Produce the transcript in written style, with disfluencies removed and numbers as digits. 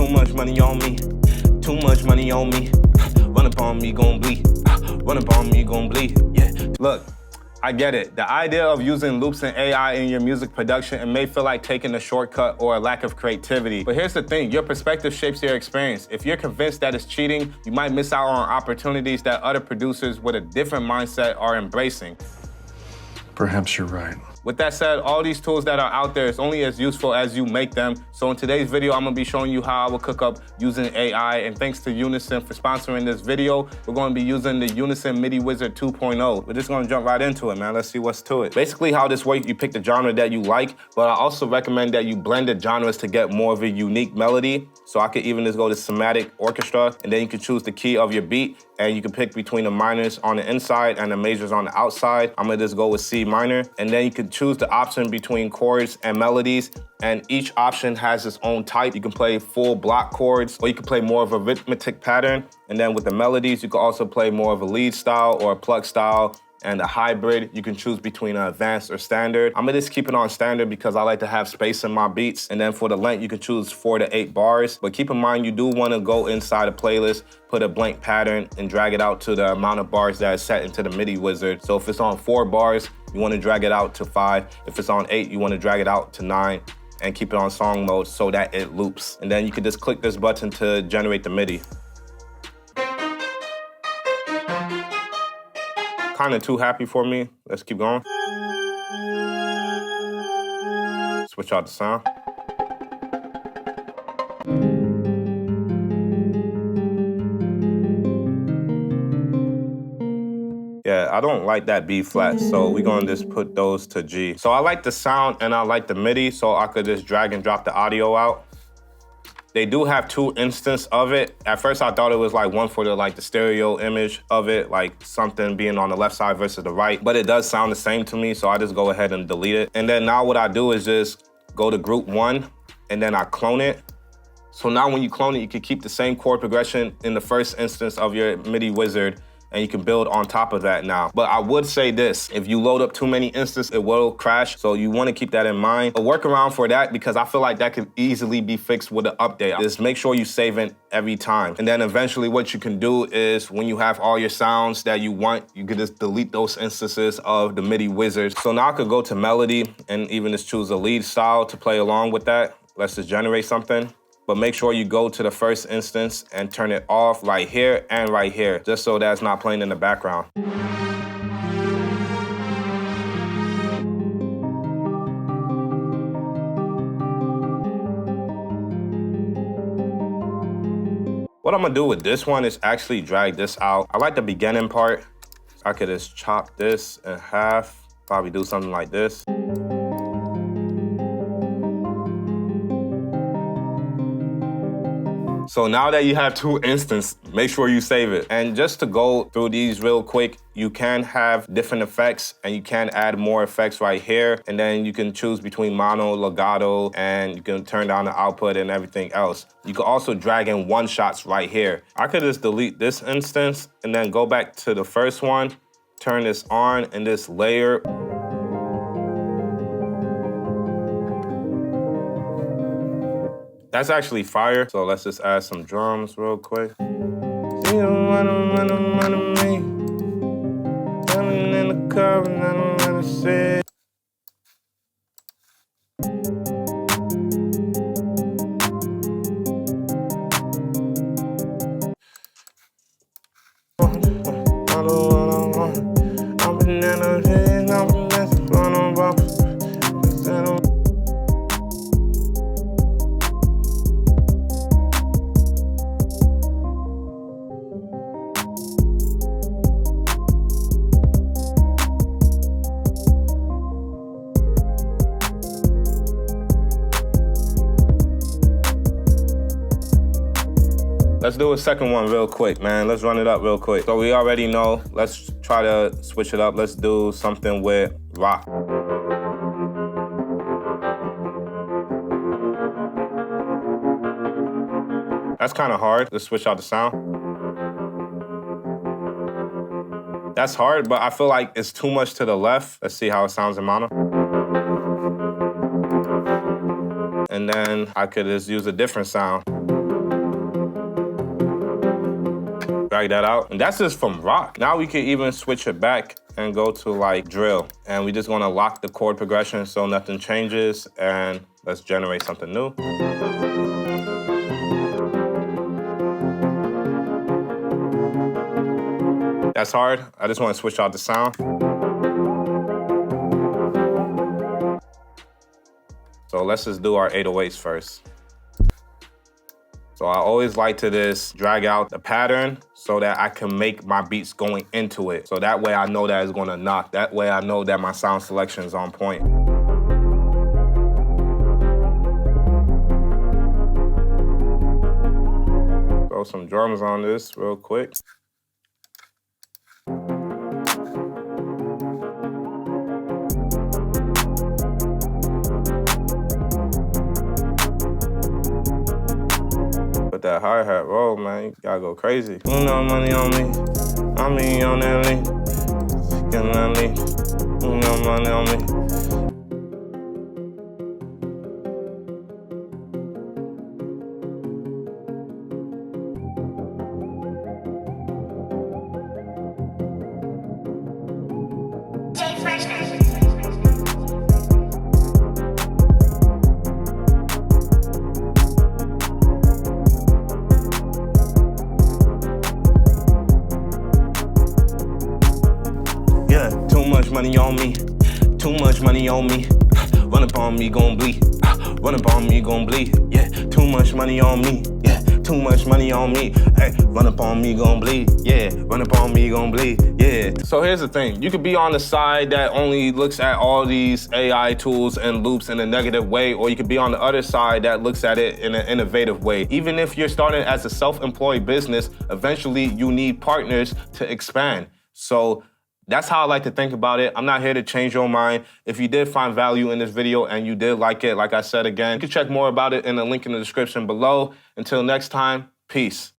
Too much money on me. Too much money on me. Run up on me, gon' bleed. Run up on me, gon' bleed. Yeah. Look, I get it. The idea of using loops and AI in your music production, it may feel like taking a shortcut or a lack of creativity. But here's the thing, your perspective shapes your experience. If you're convinced that it's cheating, you might miss out on opportunities that other producers with a different mindset are embracing. Perhaps you're right. With that said, all these tools that are out there is only as useful as you make them. So in today's video, I'm gonna be showing you how I will cook up using AI. And thanks to Unison for sponsoring this video, we're gonna be using the Unison Midi Wizard 2.0. We're just gonna jump right into it, man. Let's see what's to it. Basically how this works, you pick the genre that you like, but I also recommend that you blend the genres to get more of a unique melody. So I could even just go to somatic orchestra, and then you can choose the key of your beat, and you can pick between the minors on the inside and the majors on the outside. I'm gonna just go with C minor, and then you can choose the option between chords and melodies, and each option has its own type. You can play full block chords, or you can play more of a rhythmic pattern, and then with the melodies, you can also play more of a lead style or a plug style, and a hybrid. You can choose between advanced or standard. I'm gonna just keep it on standard because I like to have space in my beats. And then for the length, you can choose 4 to 8 bars. But keep in mind, you do wanna go inside a playlist, put a blank pattern, and drag it out to the amount of bars that is set into the MIDI wizard. So if it's on 4 bars, you wanna drag it out to 5. If it's on 8, you wanna drag it out to 9, and keep it on song mode so that it loops. And then you can just click this button to generate the MIDI. Kind of too happy for me. Let's keep going. Switch out the sound. Yeah, I don't like that B flat, so we're gonna just put those to G. So I like the sound and I like the MIDI, so I could just drag and drop the audio out. They do have 2 instances of it. At first, I thought it was like one for the stereo image of it, like something being on the left side versus the right, but it does sound the same to me, so I just go ahead and delete it. And then now what I do is just go to group 1, and then I clone it. So now when you clone it, you can keep the same chord progression in the first instance of your MIDI wizard, and you can build on top of that now. But I would say this, if you load up too many instances, it will crash, so you wanna keep that in mind. A workaround for that, because I feel like that could easily be fixed with an update, is make sure you save it every time. And then eventually what you can do is, when you have all your sounds that you want, you can just delete those instances of the MIDI wizard. So now I could go to melody and even just choose a lead style to play along with that. Let's just generate something. But make sure you go to the first instance and turn it off right here and right here, just so that's not playing in the background. What I'm gonna do with this one is actually drag this out. I like the beginning part. I could just chop this in half, probably do something like this. So now that you have 2 instances, make sure you save it. And just to go through these real quick, you can have different effects, and you can add more effects right here. And then you can choose between mono, legato, and you can turn down the output and everything else. You can also drag in one-shots right here. I could just delete this instance and then go back to the first one, turn this on, and this layer. That's actually fire, so let's just add some drums real quick. Let's do a second one real quick, man. Let's run it up real quick. So we already know, let's try to switch it up. Let's do something with rock. That's kind of hard. Let's switch out the sound. That's hard, but I feel like it's too much to the left. Let's see how it sounds in mono. And then I could just use a different sound. Drag that out. And that's just from rock. Now we can even switch it back and go to like drill. And we just wanna lock the chord progression so nothing changes, and let's generate something new. That's hard. I just wanna switch out the sound. So let's just do our 808s first. So I always like to just drag out the pattern so that I can make my beats going into it. So that way I know that it's gonna knock. That way I know that my sound selection is on point. Throw some drums on this real quick. Put that hi-hat roll, man. You gotta go crazy. No money on me. I mean on that link. Getting that link. No money on me. Yeah, too much money on me. Too much money on me. Run up on me, gon' bleed. Run up on me, gon' bleed. Yeah, too much money on me. Yeah, too much money on me. Hey, run up on me, gon' bleed. Yeah, run up on me, gon' bleed. Yeah. So here's the thing. You could be on the side that only looks at all these AI tools and loops in a negative way, or you could be on the other side that looks at it in an innovative way. Even if you're starting as a self-employed business, eventually you need partners to expand. So that's how I like to think about it. I'm not here to change your mind. If you did find value in this video and you did like it, like I said again, you can check more about it in the link in the description below. Until next time, peace.